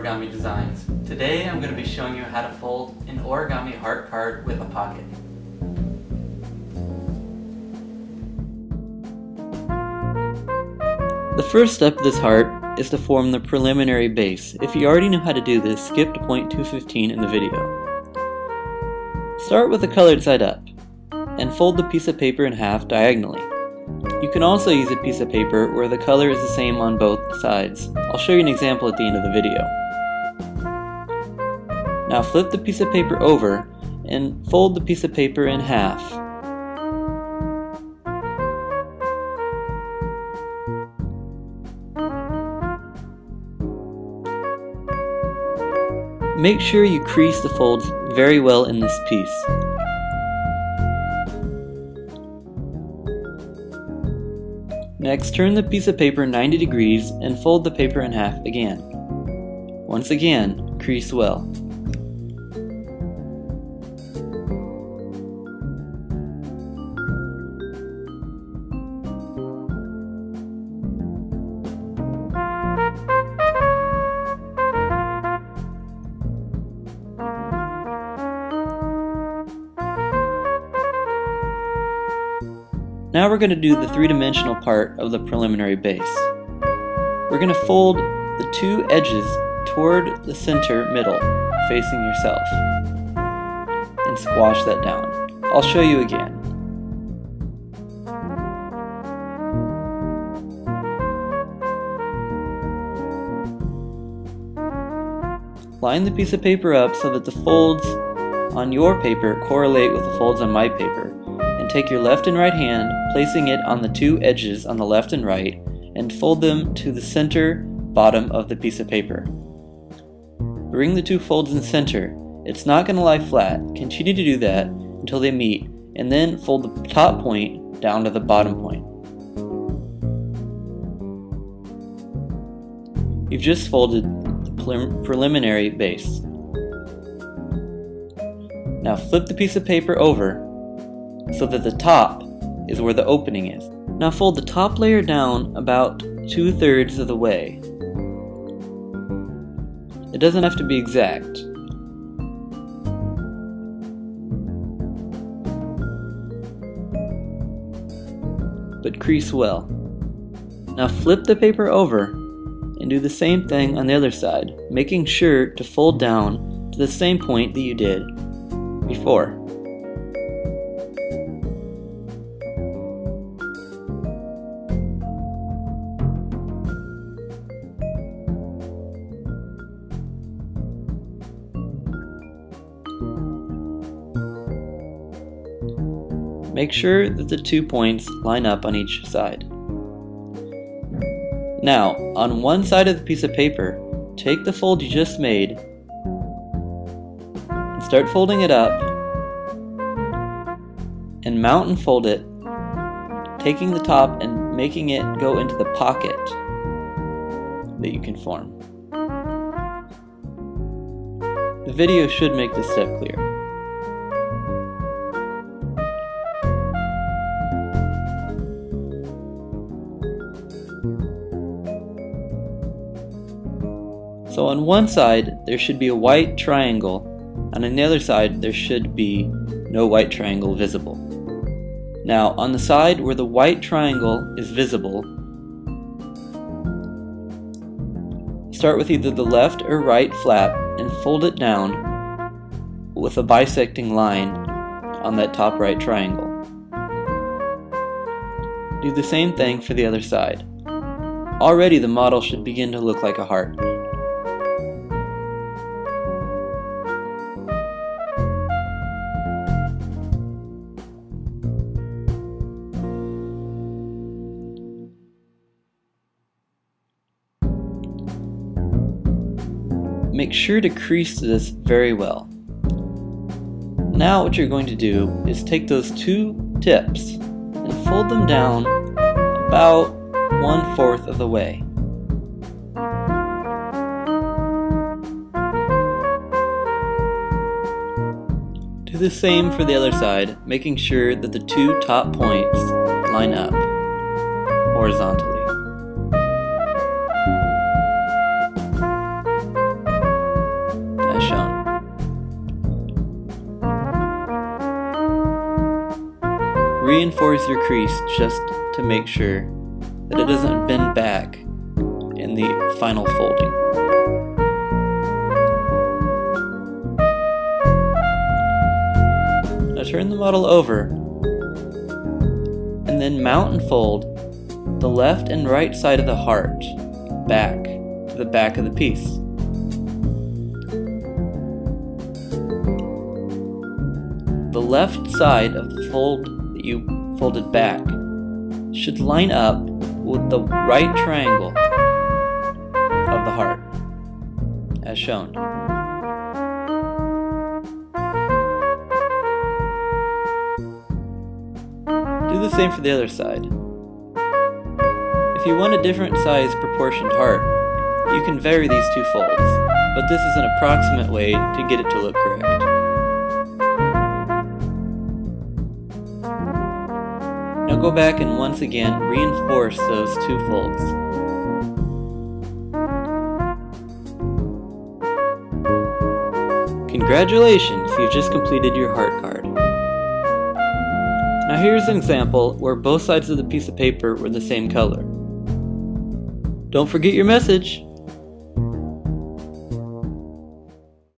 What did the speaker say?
Origami Designs. Today I'm going to be showing you how to fold an origami heart card with a pocket. The first step of this heart is to form the preliminary base. If you already know how to do this, skip to point 215 in the video. Start with the colored side up and fold the piece of paper in half diagonally. You can also use a piece of paper where the color is the same on both sides. I'll show you an example at the end of the video. Now flip the piece of paper over and fold the piece of paper in half. Make sure you crease the folds very well in this piece. Next, turn the piece of paper 90 degrees and fold the paper in half again. Once again, crease well. Now we're going to do the three-dimensional part of the preliminary base. We're going to fold the two edges toward the center middle, facing yourself, and squash that down. I'll show you again. Line the piece of paper up so that the folds on your paper correlate with the folds on my paper. And take your left and right hand, placing it on the two edges on the left and right, and fold them to the center bottom of the piece of paper. Bring the two folds in the center. It's not going to lie flat. Continue to do that until they meet, and then fold the top point down to the bottom point. You've just folded the preliminary base. Now flip the piece of paper over so that the top is where the opening is. Now fold the top layer down about 2/3 of the way. It doesn't have to be exact. But crease well. Now flip the paper over and do the same thing on the other side, making sure to fold down to the same point that you did before. Make sure that the 2 points line up on each side. Now, on one side of the piece of paper, take the fold you just made and start folding it up and mount and fold it, taking the top and making it go into the pocket that you can form. The video should make this step clear. So on one side there should be a white triangle, and on the other side there should be no white triangle visible. Now on the side where the white triangle is visible, start with either the left or right flap and fold it down with a bisecting line on that top right triangle. Do the same thing for the other side. Already the model should begin to look like a heart. Make sure to crease this very well. Now what you're going to do is take those two tips and fold them down about 1/4 of the way. Do the same for the other side, making sure that the two top points line up horizontally. reinforce your crease just to make sure that it doesn't bend back in the final folding. Now turn the model over and then mount and fold the left and right side of the heart back to the back of the piece. The left side of the fold that you folded back should line up with the right triangle of the heart, as shown. Do the same for the other side. If you want a different size proportioned heart, you can vary these two folds, but this is an approximate way to get it to look correct. Now go back and once again reinforce those two folds. Congratulations, you've just completed your heart card. Now here's an example where both sides of the piece of paper were the same color. Don't forget your message!